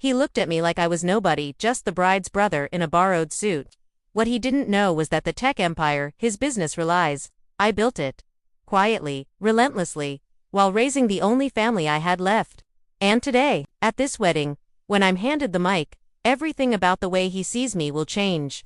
He looked at me like I was nobody, just the bride's brother in a borrowed suit. What he didn't know was that the tech empire his business relies, I built it. Quietly, relentlessly, while raising the only family I had left. And today, at this wedding, when I'm handed the mic, everything about the way he sees me will change.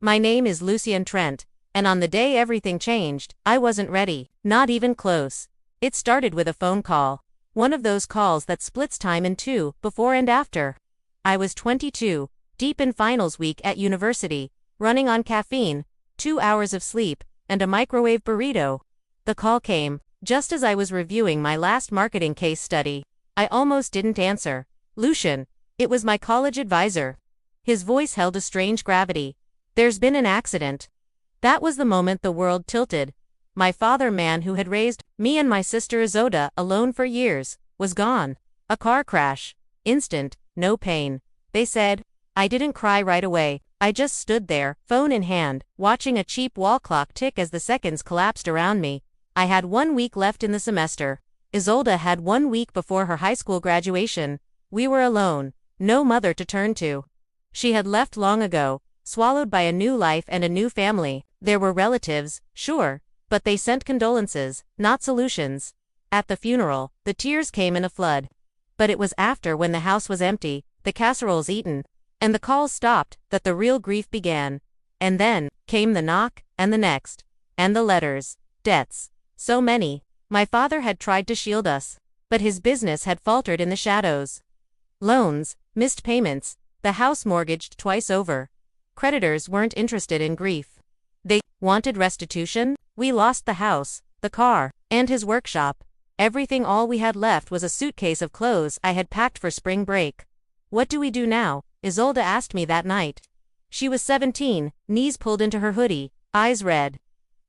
My name is Lucian Trent, and on the day everything changed, I wasn't ready, not even close. It started with a phone call. One of those calls that splits time in two, before and after. I was 22, deep in finals week at university, running on caffeine, 2 hours of sleep, and a microwave burrito. The call came, just as I was reviewing my last marketing case study. I almost didn't answer. Lucian. It was my college advisor. His voice held a strange gravity. There's been an accident. That was the moment the world tilted. My father, man who had raised me and my sister Isolde alone for years, was gone. A car crash. Instant, no pain. They said. I didn't cry right away. I just stood there, phone in hand, watching a cheap wall clock tick as the seconds collapsed around me. I had 1 week left in the semester. Isolde had 1 week before her high school graduation. We were alone. No mother to turn to. She had left long ago, swallowed by a new life and a new family. There were relatives, sure, but they sent condolences, not solutions. At the funeral, the tears came in a flood. But it was after, when the house was empty, the casseroles eaten, and the calls stopped, that the real grief began. And then came the knock, and the next. And the letters. Debts. So many. My father had tried to shield us, but his business had faltered in the shadows. Loans, missed payments, the house mortgaged twice over. Creditors weren't interested in grief. They wanted restitution. We lost the house, the car, and his workshop. Everything. All we had left was a suitcase of clothes I had packed for spring break. What do we do now? Isolde asked me that night. She was 17, knees pulled into her hoodie, eyes red.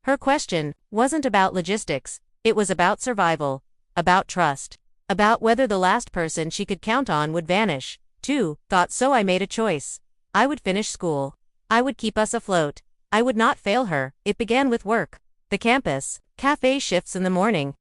Her question wasn't about logistics, it was about survival, about trust, about whether the last person she could count on would vanish, too. So I made a choice. I would finish school. I would keep us afloat. I would not fail her. It began with work. The campus, cafe shifts in the morning.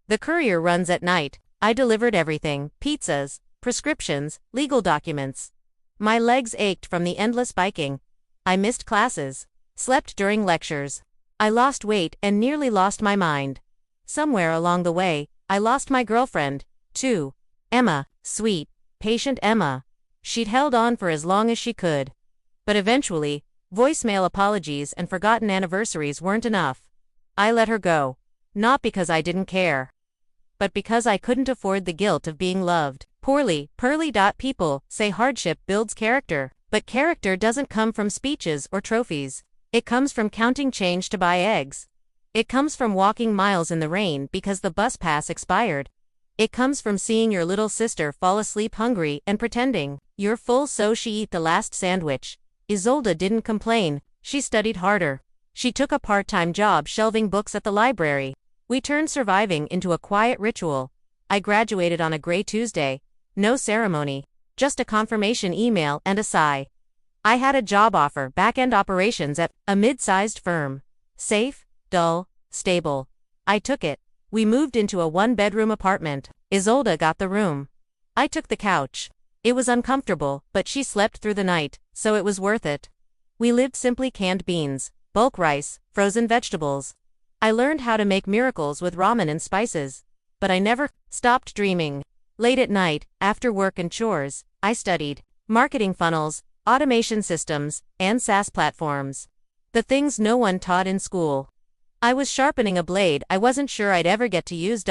The courier runs at night. I delivered everything, pizzas, prescriptions, legal documents. My legs ached from the endless biking. I missed classes, slept during lectures. I lost weight and nearly lost my mind. Somewhere along the way, I lost my girlfriend, too. Emma, sweet, patient Emma. She'd held on for as long as she could. But eventually, voicemail apologies and forgotten anniversaries weren't enough. I let her go. Not because I didn't care, but because I couldn't afford the guilt of being loved poorly. People say hardship builds character, but character doesn't come from speeches or trophies. It comes from counting change to buy eggs. It comes from walking miles in the rain because the bus pass expired. It comes from seeing your little sister fall asleep hungry and pretending you're full so she eat the last sandwich. Isolde didn't complain. She studied harder. She took a part-time job shelving books at the library. We turned surviving into a quiet ritual. I graduated on a gray Tuesday. No ceremony. Just a confirmation email and a sigh. I had a job offer, back-end operations at a mid-sized firm. Safe, dull, stable. I took it. We moved into a 1-bedroom apartment. Isolde got the room. I took the couch. It was uncomfortable, but she slept through the night, so it was worth it. We lived simply: canned beans, bulk rice, frozen vegetables. I learned how to make miracles with ramen and spices. But I never stopped dreaming. Late at night, after work and chores, I studied marketing funnels, automation systems, and SaaS platforms. The things no one taught in school. I was sharpening a blade I wasn't sure I'd ever get to use.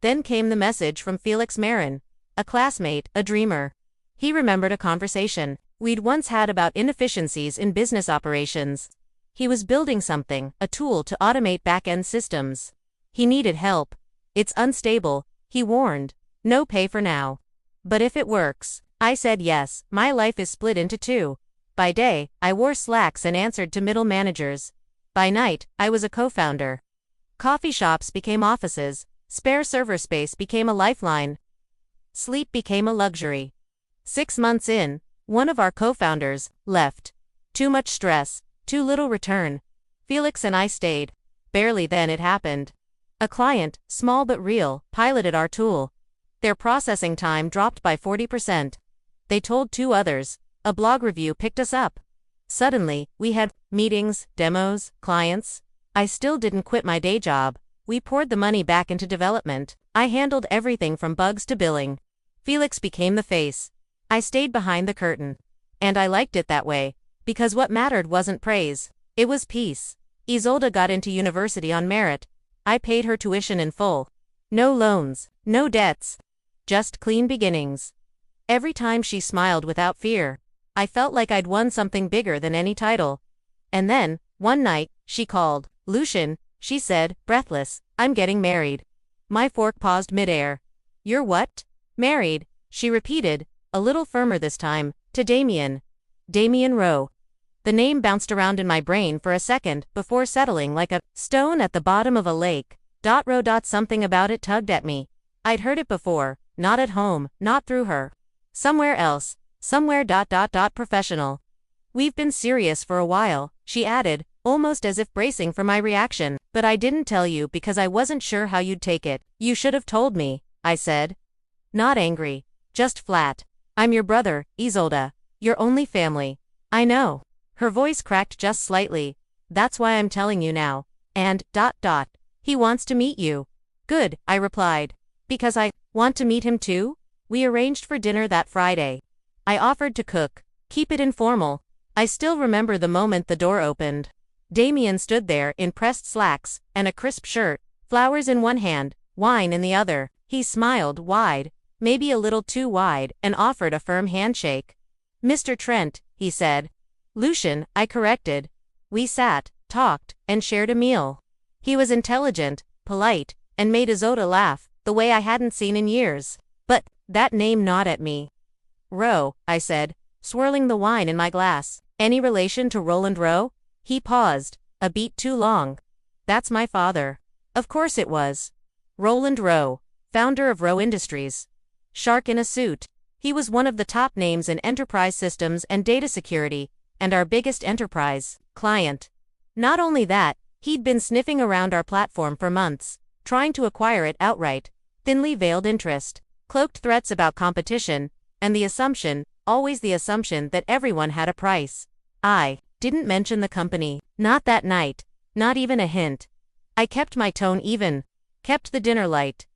Then came the message from Felix Marin, a classmate, a dreamer. He remembered a conversation we'd once had about inefficiencies in business operations. He was building something, a tool to automate back-end systems. He needed help. It's unstable, he warned. No pay for now. But if it works, I said yes. My life is split into two. By day, I wore slacks and answered to middle managers. By night, I was a co-founder. Coffee shops became offices. Spare server space became a lifeline. Sleep became a luxury. 6 months in, one of our co-founders left. Too much stress, too little return. Felix and I stayed. Barely. Then it happened. A client, small but real, piloted our tool. Their processing time dropped by 40%. They told 2 others. A blog review picked us up. Suddenly, we had meetings, demos, clients. I still didn't quit my day job. We poured the money back into development. I handled everything from bugs to billing. Felix became the face. I stayed behind the curtain. And I liked it that way, because what mattered wasn't praise. It was peace. Isolde got into university on merit. I paid her tuition in full. No loans, no debts. Just clean beginnings. Every time she smiled without fear, I felt like I'd won something bigger than any title. And then, one night, she called. "Lucian," she said, breathless, "I'm getting married." My fork paused midair. "You're what?" "Married," she repeated, a little firmer this time, "to Damien. Damien Rowe." The name bounced around in my brain for a second before settling like a stone at the bottom of a lake. Rowe. Something about it tugged at me. I'd heard it before, not at home, not through her. Somewhere else, somewhere. Professional. "We've been serious for a while," she added, almost as if bracing for my reaction. "But I didn't tell you because I wasn't sure how you'd take it." "You should have told me," I said. Not angry, just flat. "I'm your brother, Isolde. Your only family." "I know." Her voice cracked just slightly. "That's why I'm telling you now. And, he wants to meet you." "Good," I replied. "Because I want to meet him too?" We arranged for dinner that Friday. I offered to cook, keep it informal. I still remember the moment the door opened. Damien stood there in pressed slacks and a crisp shirt, flowers in one hand, wine in the other. He smiled wide, maybe a little too wide, and offered a firm handshake. "Mr. Trent," he said. "Lucian," I corrected. We sat, talked, and shared a meal. He was intelligent, polite, and made Isolde laugh, the way I hadn't seen in years. But that name gnawed at me. "Rowe," I said, swirling the wine in my glass. "Any relation to Roland Rowe?" He paused, a beat too long. "That's my father." Of course it was. Roland Rowe, founder of Rowe Industries. Shark in a suit. He was one of the top names in enterprise systems and data security, and our biggest enterprise client. Not only that, he'd been sniffing around our platform for months, trying to acquire it outright. Thinly veiled interest, cloaked threats about competition, and the assumption, always the assumption, that everyone had a price. I didn't mention the company. Not that night. Not even a hint. I kept my tone even. Kept the dinner light.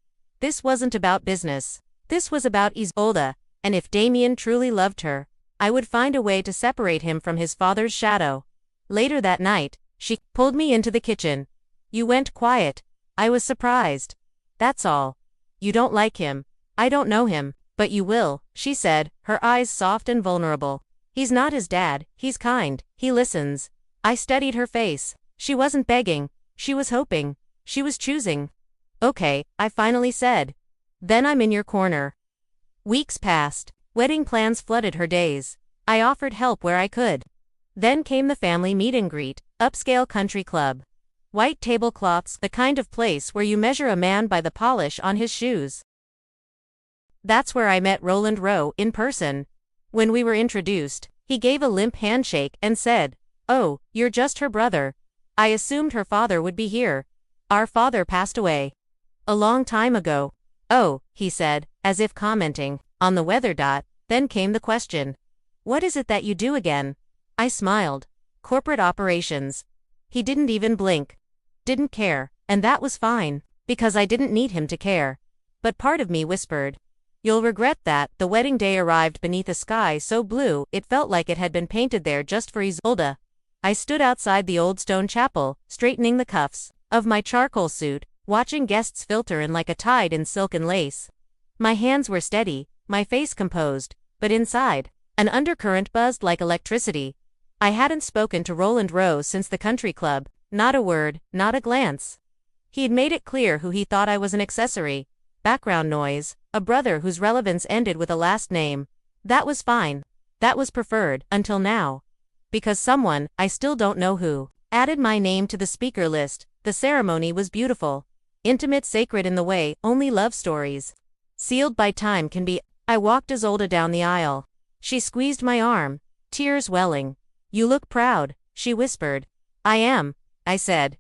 This wasn't about business. This was about Isolde, and if Damien truly loved her, I would find a way to separate him from his father's shadow. Later that night, she pulled me into the kitchen. "You went quiet." I was surprised. "That's all. You don't like him." "I don't know him, but you will," she said, her eyes soft and vulnerable. "He's not his dad, he's kind, he listens." I studied her face. She wasn't begging, she was hoping, she was choosing. "Okay," I finally said. "Then I'm in your corner." Weeks passed. Wedding plans flooded her days. I offered help where I could. Then came the family meet and greet, upscale country club. White tablecloths, the kind of place where you measure a man by the polish on his shoes. That's where I met Roland Rowe in person. When we were introduced, he gave a limp handshake and said, "Oh, you're just her brother." I assumed her father would be here. "Our father passed away a long time ago." "Oh," he said, as if commenting on the weather. Then came the question. "What is it that you do again?" I smiled. "Corporate operations." He didn't even blink. Didn't care, and that was fine, because I didn't need him to care. But part of me whispered, "You'll regret that." The wedding day arrived beneath a sky so blue it felt like it had been painted there just for Isolde. I stood outside the old stone chapel, straightening the cuffs of my charcoal suit, watching guests filter in like a tide in silk and lace. My hands were steady, my face composed, but inside, an undercurrent buzzed like electricity. I hadn't spoken to Roland Rowe since the country club, not a word, not a glance. He'd made it clear who he thought I was, an accessory, background noise, a brother whose relevance ended with a last name. That was fine. That was preferred, until now. Because someone, I still don't know who, added my name to the speaker list. The ceremony was beautiful. Intimate, sacred in the way only love stories sealed by time can be. I walked Isolde down the aisle. She squeezed my arm, tears welling. "You look proud," she whispered. "I am," I said.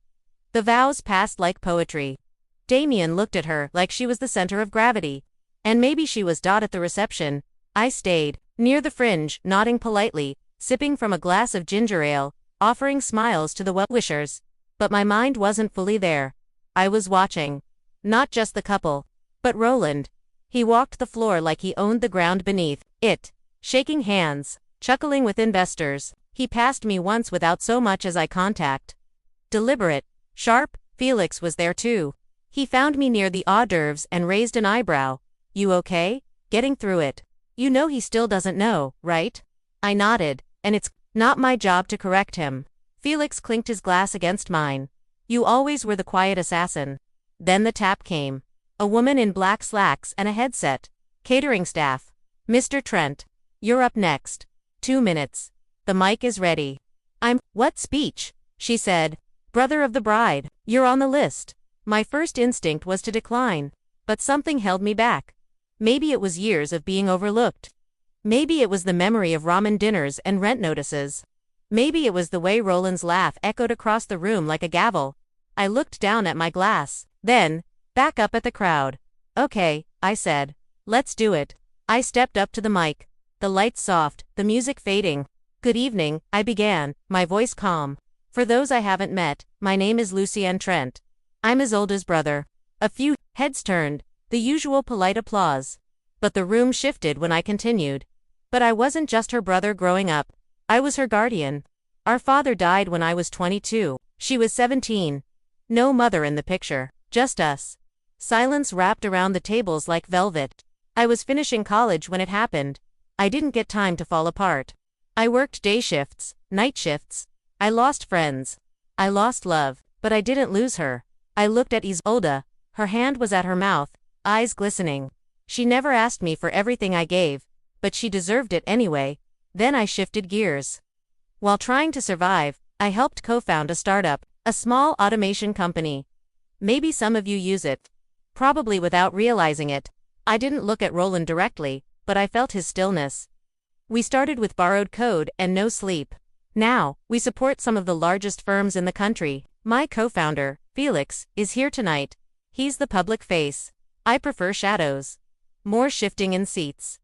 The vows passed like poetry. Damien looked at her like she was the center of gravity. And maybe she was. At the reception, I stayed, near the fringe, nodding politely, sipping from a glass of ginger ale, offering smiles to the well-wishers. But my mind wasn't fully there. I was watching. Not just the couple, but Roland. He walked the floor like he owned the ground beneath it, shaking hands, chuckling with investors. He passed me once without so much as eye contact. Deliberate, sharp. Felix was there too. He found me near the hors d'oeuvres and raised an eyebrow. You okay? Getting through it. You know he still doesn't know, right? I nodded, and it's not my job to correct him. Felix clinked his glass against mine. You always were the quiet assassin. Then the tap came. A woman in black slacks and a headset. Catering staff. Mr. Trent. You're up next. 2 minutes. The mic is ready. What speech? She said. Brother of the bride, you're on the list. My first instinct was to decline. But something held me back. Maybe it was years of being overlooked. Maybe it was the memory of ramen dinners and rent notices. Maybe it was the way Roland's laugh echoed across the room like a gavel. I looked down at my glass, then, back up at the crowd. Okay, I said. Let's do it. I stepped up to the mic. The lights soft, the music fading. Good evening, I began, my voice calm. For those I haven't met, my name is Lucian Trent. I'm Isolde's brother. A few heads turned, the usual polite applause. But the room shifted when I continued. But I wasn't just her brother growing up. I was her guardian. Our father died when I was 22. She was 17. No mother in the picture, just us. Silence wrapped around the tables like velvet. I was finishing college when it happened. I didn't get time to fall apart. I worked day shifts, night shifts. I lost friends. I lost love, but I didn't lose her. I looked at Isolde. Her hand was at her mouth, eyes glistening. She never asked me for everything I gave, but she deserved it anyway. Then I shifted gears. While trying to survive, I helped co-found a startup, a small automation company. Maybe some of you use it. Probably without realizing it. I didn't look at Roland directly, but I felt his stillness. We started with borrowed code and no sleep. Now, we support some of the largest firms in the country. My co-founder, Felix, is here tonight. He's the public face. I prefer shadows. More shifting in seats.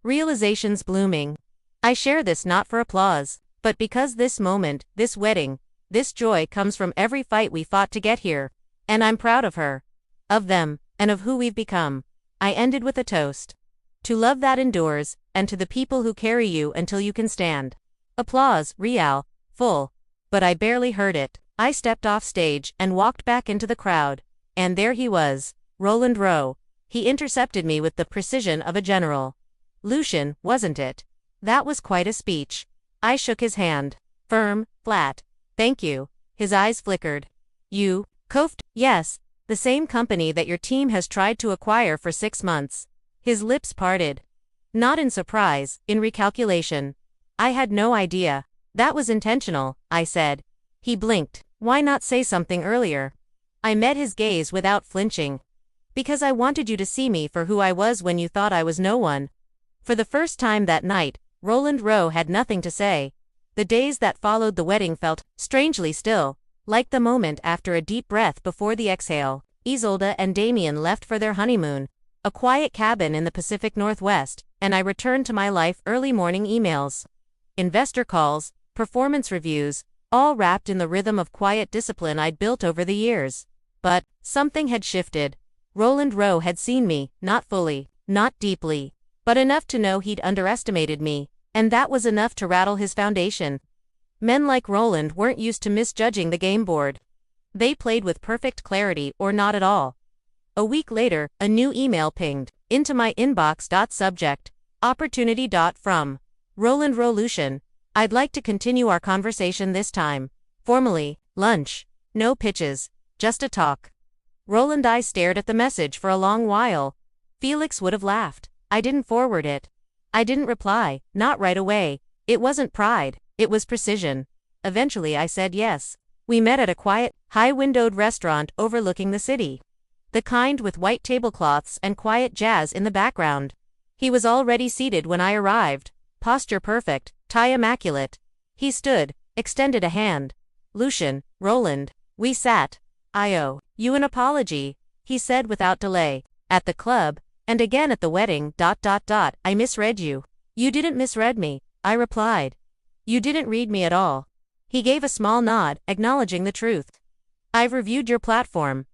Realizations blooming. I share this not for applause, but because this moment, this wedding, this joy comes from every fight we fought to get here. And I'm proud of her. Of them, and of who we've become. I ended with a toast. To love that endures, and to the people who carry you until you can stand. Applause, real, full. But I barely heard it. I stepped off stage and walked back into the crowd. And there he was, Roland Rowe. He intercepted me with the precision of a general. Lucian, wasn't it? That was quite a speech. I shook his hand. Firm, flat. Thank you. His eyes flickered. You, Koft? Yes, the same company that your team has tried to acquire for 6 months. His lips parted. Not in surprise, in recalculation. I had no idea. That was intentional, I said. He blinked. Why not say something earlier? I met his gaze without flinching. Because I wanted you to see me for who I was when you thought I was no one. For the first time that night, Roland Rowe had nothing to say. The days that followed the wedding felt strangely still, like the moment after a deep breath before the exhale. Isolde and Damien left for their honeymoon, a quiet cabin in the Pacific Northwest, and I returned to my life early morning emails. Investor calls, performance reviews, all wrapped in the rhythm of quiet discipline I'd built over the years. But something had shifted. Roland Rowe had seen me, not fully, not deeply, but enough to know he'd underestimated me, and that was enough to rattle his foundation. Men like Roland weren't used to misjudging the game board. They played with perfect clarity or not at all. A week later, a new email pinged into my inbox. Subject: opportunity. From Roland Rowe. Lucian, I'd like to continue our conversation this time. Formally, lunch. No pitches, just a talk. Roland. I stared at the message for a long while. Felix would have laughed. I didn't forward it. I didn't reply, not right away. It wasn't pride, it was precision. Eventually I said yes. We met at a quiet, high-windowed restaurant overlooking the city. The kind with white tablecloths and quiet jazz in the background. He was already seated when I arrived. Posture perfect, tie immaculate. He stood, extended a hand. Lucian, Roland. We sat. I owe you an apology, he said without delay. At the club, and again at the wedding. I misread you. You didn't misread me, I replied. You didn't read me at all. He gave a small nod, acknowledging the truth. I've reviewed your platform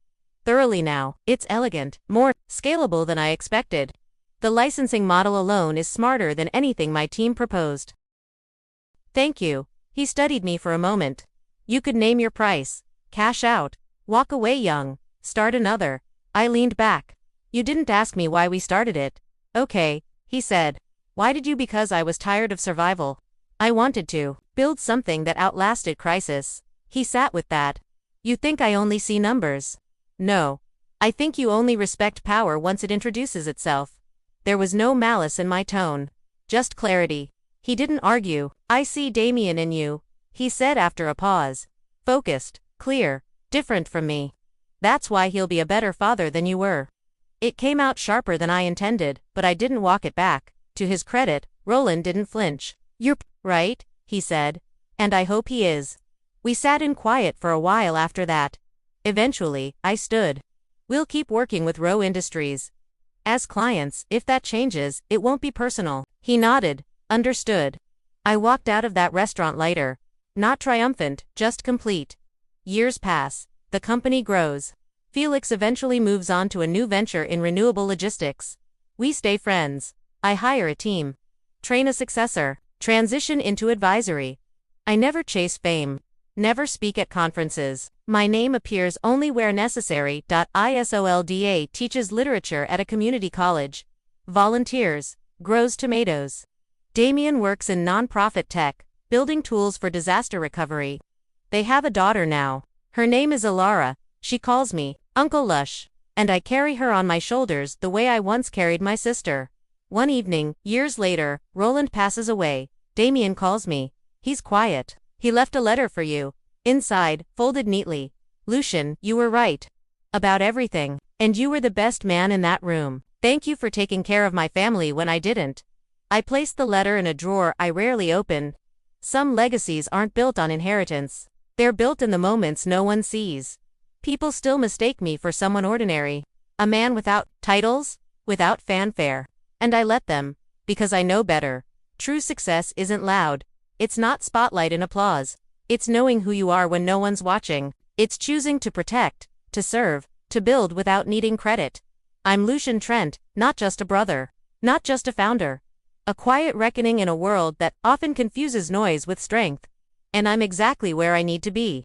thoroughly now. It's elegant, more scalable than I expected. The licensing model alone is smarter than anything my team proposed. Thank you. He studied me for a moment. You could name your price, cash out, walk away young, start another. I leaned back. You didn't ask me why we started it. Okay, he said. Why did you? Because I was tired of survival. I wanted to build something that outlasted crisis. He sat with that. You think I only see numbers? No. I think you only respect power once it introduces itself. There was no malice in my tone. Just clarity. He didn't argue. I see Damien in you, he said after a pause. Focused, clear, different from me. That's why he'll be a better father than you were. It came out sharper than I intended, but I didn't walk it back. To his credit, Roland didn't flinch. You're right, he said. And I hope he is. We sat in quiet for a while after that. Eventually, I stood. We'll keep working with Row Industries as clients. If that changes, it won't be personal. He nodded. Understood. I walked out of that restaurant lighter. Not triumphant, just complete. Years pass. The company grows. Felix eventually moves on to a new venture in renewable logistics. We stay friends. I hire a team. Train a successor. Transition into advisory. I never chase fame. Never speak at conferences. My name appears only where necessary. Isolda teaches literature at a community college. Volunteers. Grows tomatoes. Damien works in non-profit tech, building tools for disaster recovery. They have a daughter now. Her name is Alara. She calls me Uncle Lush, and I carry her on my shoulders the way I once carried my sister. One evening, years later, Roland passes away. Damien calls me. He's quiet. He left a letter for you. Inside, folded neatly. Lucian, you were right. About everything. And you were the best man in that room. Thank you for taking care of my family when I didn't. I placed the letter in a drawer I rarely open. Some legacies aren't built on inheritance. They're built in the moments no one sees. People still mistake me for someone ordinary. A man without titles, without fanfare. And I let them, because I know better. True success isn't loud. It's not spotlight and applause. It's knowing who you are when no one's watching. It's choosing to protect, to serve, to build without needing credit. I'm Lucian Trent, not just a brother. Not just a founder. A quiet reckoning in a world that often confuses noise with strength. And I'm exactly where I need to be.